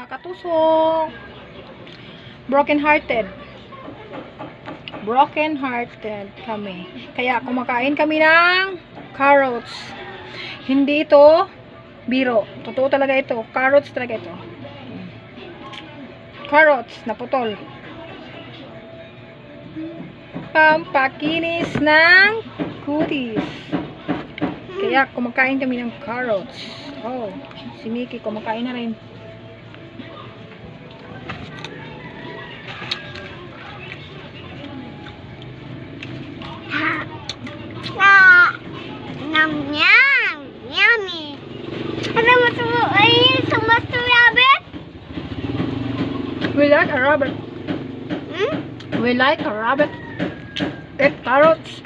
mga katusok. Broken hearted kami. Kaya kumakain kami ng carrots. Hindi ito biro. Totoo talaga ito. Carrots talaga ito. Carrots na putol. Pampakinis ng kutis. Kaya kumakain kami ng carrots. Oh, si Mickey kumakain na rin. Yum, yummy. Ano mo ito? Ay, sumas to rabbit? We like a rabbit. Hmm? We like a rabbit. Eat carrots.